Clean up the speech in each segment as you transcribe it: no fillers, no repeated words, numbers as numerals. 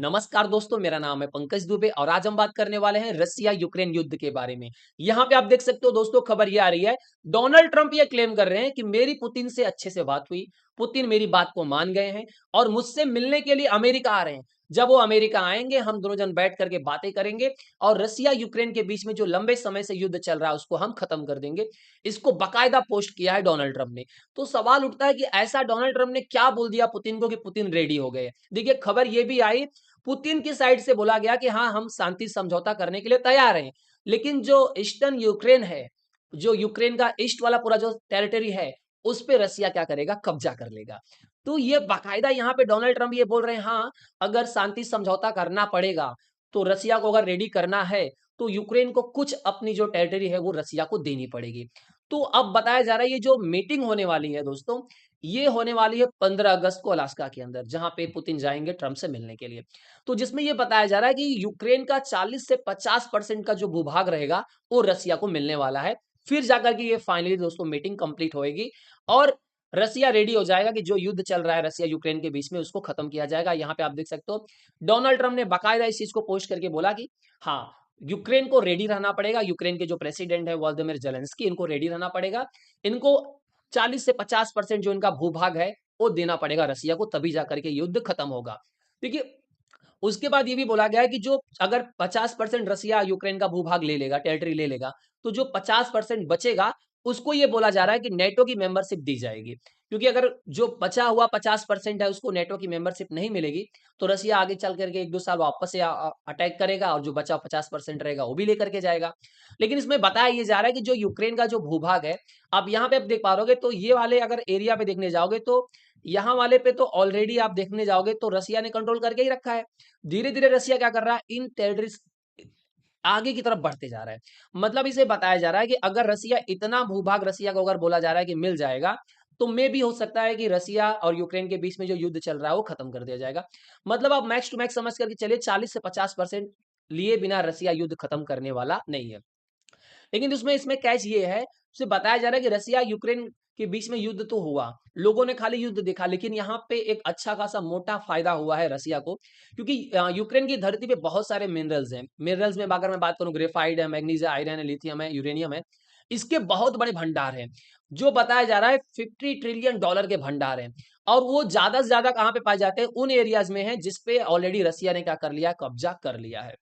नमस्कार दोस्तों, मेरा नाम है पंकज दुबे और आज हम बात करने वाले हैं रसिया यूक्रेन युद्ध के बारे में। यहाँ पे आप देख सकते हो दोस्तों, खबर ये आ रही है, डोनाल्ड ट्रंप ये क्लेम कर रहे हैं कि मेरी पुतिन से अच्छे से बात हुई, पुतिन मेरी बात को मान गए हैं और मुझसे मिलने के लिए अमेरिका आ रहे हैं। जब वो अमेरिका आएंगे, हम दोनों जन बैठ करके बातें करेंगे और रसिया यूक्रेन के बीच में जो लंबे समय से युद्ध चल रहा है उसको हम खत्म कर देंगे। इसको बाकायदा पोस्ट किया है डोनाल्ड ट्रंप ने। तो सवाल उठता है कि ऐसा डोनाल्ड ट्रंप ने क्या बोल दिया पुतिन को कि पुतिन रेडी हो गए। देखिए, खबर ये भी आई, पुतिन की साइड से बोला गया कि हाँ, हम शांति समझौता करने के लिए तैयार हैं। लेकिन जो ईस्टर्न यूक्रेन है, जो यूक्रेन का ईस्ट वाला पूरा जो टेरिटरी है, उस पे रसिया क्या करेगा? कब्जा कर लेगा। तो ये बाकायदा यहाँ पे डोनाल्ड ट्रंप ये बोल रहे हैं, हाँ, अगर शांति समझौता करना पड़ेगा, तो रसिया को अगर रेडी करना है, तो यूक्रेन को कुछ अपनी जो टेरिटरी है, वो रसिया को देनी पड़ेगी। तो अब बताया जा रहा है, ये जो मीटिंग होने वाली है दोस्तों, ये होने वाली है 15 अगस्त को अलास्का के अंदर, जहाँ पे पुतिन जाएँगे ट्रंप से मिलने के लिए। तो जिसमें ये बताया जा रहा है कि यूक्रेन का 40 से 50% का जो भूभाग रहेगा, वो रसिया को मिलने वाला है। फिर जाकर के ये फाइनली दोस्तों मीटिंग कंप्लीट होएगी और रसिया रेडी हो जाएगा कि जो युद्ध चल रहा है रसिया यूक्रेन के बीच में, उसको खत्म किया जाएगा। यहाँ पे आप देख सकते हो, डोनाल्ड ट्रंप ने बाकायदा इस चीज़ को पोस्ट करके बोला कि हाँ, यूक्रेन को रेडी रहना पड़ेगा। यूक्रेन के जो प्रेसिडेंट है व्लादिमीर ज़ेलेंस्की, इनको रेडी रहना पड़ेगा। इनको 40 से 50% जो इनका भूभाग है, वो देना पड़ेगा रसिया को, तभी जाकर के युद्ध खत्म होगा। देखिए, उसके बाद ये भी बोला गया है कि जो अगर 50% रसिया यूक्रेन का भूभाग ले लेगा, टेरिटरी ले लेगा, तो जो 50% बचेगा, उसको ये बोला जा रहा है कि नेटो की मेंबरशिप दी जाएगी। क्योंकि अगर जो बचा हुआ 50% है, उसको नेटो की मेंबरशिप नहीं मिलेगी, तो रसिया आगे चल करके 1-2 साल वापस से अटैक करेगा और जो बचा 50% रहेगा, वो भी लेकर के जाएगा। लेकिन इसमें बताया ये जा रहा है कि जो यूक्रेन का जो भूभाग है, अब यहाँ पे आप देख पा रहोगे, तो ये वाले अगर एरिया पे देखने जाओगे, तो यहाँ वाले पे तो ऑलरेडी आप देखने जाओगे, तो रसिया ने कंट्रोल करके ही रखा है। धीरे-धीरे रसिया क्या कर रहा है, इन टेरिटरीज़ आगे की तरफ बढ़ते जा रहा है। मतलब इसे बताया जा रहा है कि अगर रसिया इतना भूभाग रसिया को अगर बोला जा रहा है कि मिल जाएगा, तो मे बी हो सकता है कि रसिया और यूक्रेन के बीच में जो युद्ध चल रहा है, वो खत्म कर दिया जाएगा। मतलब आप मैक्स टू मैक्स समझ कर के चलिए, 40 से 50% लिए बिना रसिया युद्ध खत्म करने वाला नहीं है। लेकिन उसमें इसमें कैच ये है, उसे बताया जा रहा है कि रसिया यूक्रेन के बीच में युद्ध तो हुआ, लोगों ने खाली युद्ध देखा, लेकिन यहाँ पे एक अच्छा खासा मोटा फायदा हुआ है रसिया को, क्योंकि यूक्रेन की धरती पे बहुत सारे मिनरल्स हैं। मिनरल्स में अगर मैं बात करूँ, ग्रेफाइट है, मैग्नीज है, आयरन है, लिथियम है, यूरेनियम है, इसके बहुत बड़े भंडार हैं। जो बताया जा रहा है $50 ट्रिलियन के भंडार हैं, और वो ज्यादा से ज्यादा कहाँ पे पाए जाते हैं? उन एरियाज में है जिसपे ऑलरेडी रसिया ने क्या कर लिया है? कब्जा कर लिया है।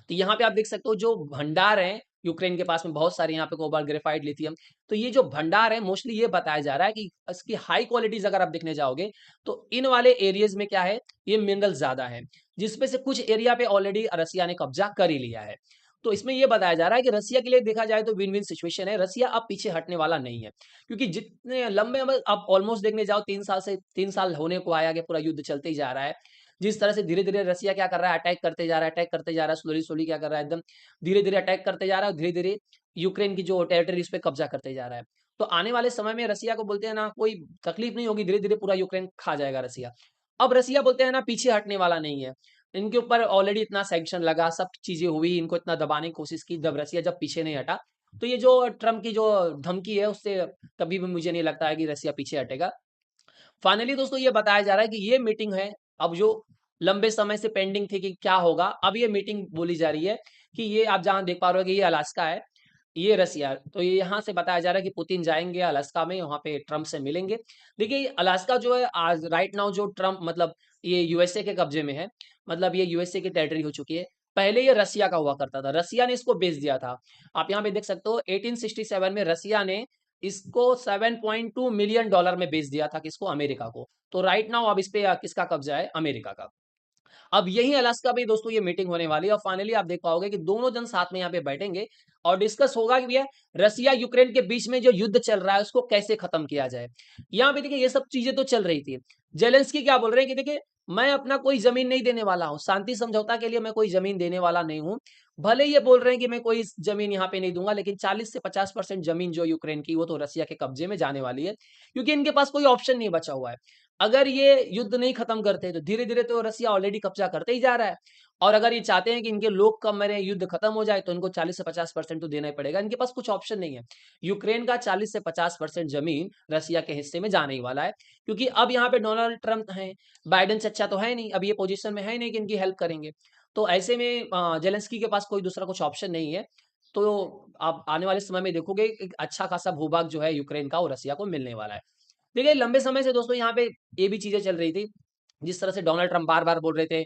तो यहाँ पे आप देख सकते हो, जो भंडार हैं यूक्रेन के पास में बहुत सारे, यहाँ पे कोबाल्ट, ग्रेफाइट, लिथियम, तो ये जो भंडार है मोस्टली ये बताया जा रहा है कि इसकी हाई क्वालिटीज अगर आप देखने जाओगे, तो इन वाले एरियाज में क्या है, ये मिनरल ज्यादा है, जिसपे से कुछ एरिया पे ऑलरेडी रसिया ने कब्जा कर ही लिया है। तो इसमें ये बताया जा रहा है कि रसिया के लिए देखा जाए तो विन विन सिचुएशन है, रसिया अब पीछे हटने वाला नहीं है, क्योंकि जितने लंबे आप ऑलमोस्ट देखने जाओ, 3 साल होने को आया कि पूरा युद्ध चलते ही जा रहा है। जिस तरह से धीरे-धीरे रसिया क्या कर रहा है, अटैक करते जा रहा है, अटैक करते जा रहा है, स्लोली-स्लोली क्या कर रहा है, एकदम धीरे-धीरे अटैक करते जा रहा है और धीरे-धीरे यूक्रेन की जो टेरिटरीज़ पे कब्जा करते जा रहा है। तो आने वाले समय में रसिया को बोलते हैं ना, कोई तकलीफ नहीं होगी, धीरे-धीरे पूरा यूक्रेन खा जाएगा रसिया। अब रसिया बोलते हैं ना, पीछे हटने वाला नहीं है। इनके ऊपर ऑलरेडी इतना सैंक्शन लगा, सब चीज़ें हुई, इनको इतना दबाने की कोशिश की, जब रसिया जब पीछे नहीं हटा, तो ये जो ट्रम्प की जो धमकी है, उससे कभी भी मुझे नहीं लगता है कि रसिया पीछे हटेगा। फाइनली दोस्तों ये बताया जा रहा है कि ये मीटिंग है, अब जो लंबे समय से पेंडिंग थी कि क्या होगा, अब ये मीटिंग बोली जा रही है कि ये आप जहां देख पा रहे हो कि ये अलास्का है, ये रसिया, तो ये यहाँ से बताया जा रहा है कि पुतिन जाएंगे अलास्का में, वहां पे ट्रम्प से मिलेंगे। देखिए, अलास्का जो है आज राइट नाउ जो ट्रम्प, मतलब ये यूएसए के कब्जे में है, मतलब ये यूएसए की टेरिटरी हो चुकी है। पहले ये रसिया का हुआ करता था, रसिया ने इसको बेच दिया था। आप यहाँ पे देख सकते हो, 1867 में रसिया ने इसको $7.2 मिलियन में बेच दिया था, किसको? अमेरिका को। तो राइट नाउ अब इस पे किसका कब्जा है? अमेरिका का। अब यही अलास्का में दोस्तों ये मीटिंग होने वाली है और फाइनली आप देख पाओगे कि दोनों जन साथ में यहाँ पे बैठेंगे और डिस्कस होगा कि भैया रसिया यूक्रेन के बीच में जो युद्ध चल रहा है उसको कैसे खत्म किया जाए। यहाँ पे देखिए, ये सब चीजें तो चल रही थी। जेलेंस्की क्या बोल रहे हैं कि देखिए, मैं अपना कोई जमीन नहीं देने वाला हूँ, शांति समझौता के लिए मैं कोई जमीन देने वाला नहीं हूँ। भले ये बोल रहे हैं कि मैं कोई जमीन यहाँ पे नहीं दूंगा, लेकिन 40 से 50% जमीन जो यूक्रेन की, वो तो रसिया के कब्जे में जाने वाली है, क्योंकि इनके पास कोई ऑप्शन नहीं बचा हुआ है। अगर ये युद्ध नहीं खत्म करते, तो धीरे-धीरे तो रसिया ऑलरेडी कब्जा करते ही जा रहा है। और अगर ये चाहते हैं कि इनके लोग कम मरें, युद्ध खत्म हो जाए, तो इनको 40 से 50% तो देना ही पड़ेगा। इनके पास कुछ ऑप्शन नहीं है। यूक्रेन का 40 से 50% ज़मीन रसिया के हिस्से में जाने ही वाला है, क्योंकि अब यहाँ पे डोनाल्ड ट्रम्प हैं, बाइडेन से अच्छा तो है नहीं, अब ये पोज़ीशन में है नहीं कि इनकी हेल्प करेंगे। तो ऐसे में ज़ेलेंस्की के पास कोई दूसरा कुछ ऑप्शन नहीं है। तो आप आने वाले समय में देखोगे एक अच्छा खासा भूभाग जो है यूक्रेन का, वो रसिया को मिलने वाला है। देखिए, लंबे समय से दोस्तों यहाँ पे ये भी चीज़ें चल रही थी, जिस तरह से डोनाल्ड ट्रम्प बार-बार बोल रहे थे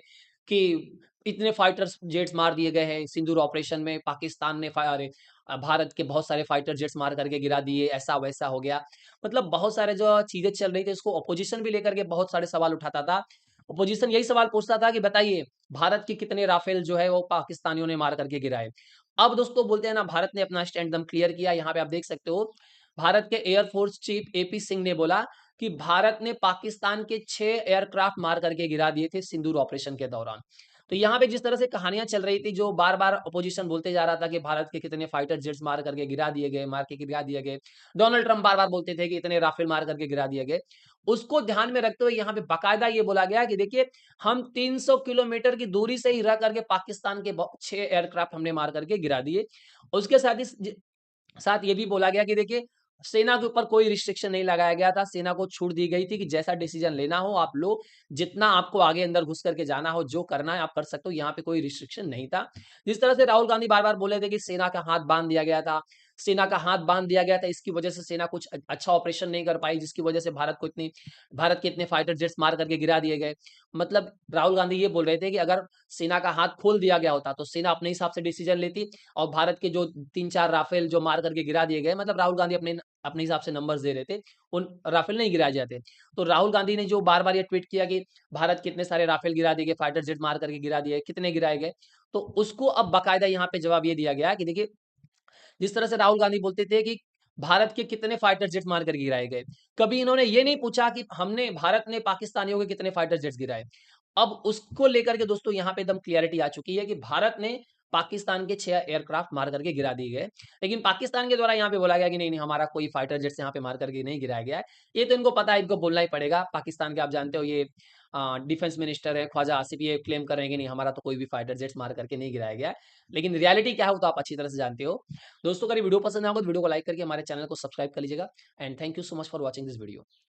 कि इतने फाइटर्स जेट्स मार दिए गए हैं, सिंदूर ऑपरेशन में पाकिस्तान ने भारत के बहुत सारे फाइटर जेट्स मार करके गिरा दिए, ऐसा-वैसा हो गया। मतलब बहुत सारे जो चीज़ें चल रही थी, इसको अपोज़िशन भी लेकर के बहुत सारे सवाल उठाता था। अपोज़िशन यही सवाल पूछता था कि बताइए, भारत के कितने राफेल जो है वो पाकिस्तानियों ने मार करके गिराए। अब दोस्तों बोलते हैं ना, भारत ने अपना स्टैंड एकदम क्लियर किया। यहाँ पे आप देख सकते हो, भारत के air force chief AP Singh ने बोला कि भारत ने पाकिस्तान के 6 एयरक्राफ्ट मार करके गिरा दिए थे सिंदूर ऑपरेशन के दौरान। तो यहाँ पे जिस तरह से कहानियाँ चल रही थी, जो बार-बार अपोज़िशन बोलते जा रहा था कि भारत के कितने फाइटर जेट्स मार करके गिरा दिए गए, मार के गिरा दिए गए। डोनाल्ड ट्रम्प बार-बार बोलते थे कि इतने राफेल मार करके गिरा दिए गए। उसको ध्यान में रखते हुए यहाँ पे बाकायदा ये बोला गया कि देखिए, हम 300 किलोमीटर की दूरी से ही रह करके पाकिस्तान के 6 एयरक्राफ्ट हमने मार करके गिरा दिए। उसके साथ ही साथ ये भी बोला गया कि देखिए, सेना के ऊपर कोई रिस्ट्रिक्शन नहीं लगाया गया था। सेना को छूट दी गई थी कि जैसा डिसीजन लेना हो आप लो, जितना आपको आगे अंदर घुस करके जाना हो, जो करना है आप कर सकते हो, यहाँ पे कोई रिस्ट्रिक्शन नहीं था। जिस तरह से राहुल गांधी बार-बार बोले थे कि सेना का हाथ बाँध दिया गया था, सेना का हाथ बाँध दिया गया था, इसकी वजह से सेना कुछ अच्छा ऑपरेशन नहीं कर पाई, जिसकी वजह से भारत के इतने फाइटर जेट्स मार करके गिरा दिए गए। मतलब राहुल गांधी ये बोल रहे थे कि अगर सेना का हाथ खोल दिया गया होता, तो सेना अपने हिसाब से डिसीजन लेती और भारत के जो 3-4 राफेल जो मार करके गिरा दिए गए, मतलब राहुल गांधी अपने अपने हिसाब से नंबर्स दे रहे थे, उन राफेल नहीं गिराए जाते। तो राहुल गांधी ने जो बार-बार ये ट्वीट किया कि भारत के इतने सारे राफेल गिरा दिए गए, फाइटर जेट मार करके गिरा दिए, कितने गिराए गए? तो उसको अब बाकायदा यहाँ पे जवाब ये दिया गया कि देखिए, जिस तरह से राहुल गांधी बोलते थे कि भारत के कितने फाइटर जेट्स मार कर गिराए गए, कभी इन्होंने ये नहीं पूछा कि हमने भारत ने पाकिस्तानियों के कितने फाइटर जेट्स गिराए। अब उसको लेकर के दोस्तों यहाँ पे एकदम क्लियरिटी आ चुकी है कि भारत ने पाकिस्तान के 6 एयरक्राफ्ट मार करके गिरा दिए गए। लेकिन पाकिस्तान के द्वारा यहाँ पे बोला गया कि नहीं, नहीं हमारा कोई फाइटर जेट्स यहाँ पे मार करके नहीं गिराया गया है। ये तो इनको पता है, इनको बोलना ही पड़ेगा। पाकिस्तान के आप जानते हो ये डिफेंस मिनिस्टर है ख्वाजा आसिफ, ये क्लेम कर रहे हैं कि नहीं हमारा तो कोई भी फाइटर जेट्स मार करके नहीं गिराया गया है। लेकिन रियलिटी क्या है वो तो आप अच्छी तरह से जानते हो। दोस्तों, अगर ये वीडियो पसंद आया हो तो वीडियो को लाइक करके हमारे चैनल को सब्सक्राइब कर लीजिएगा। And thank you so much for watching this video.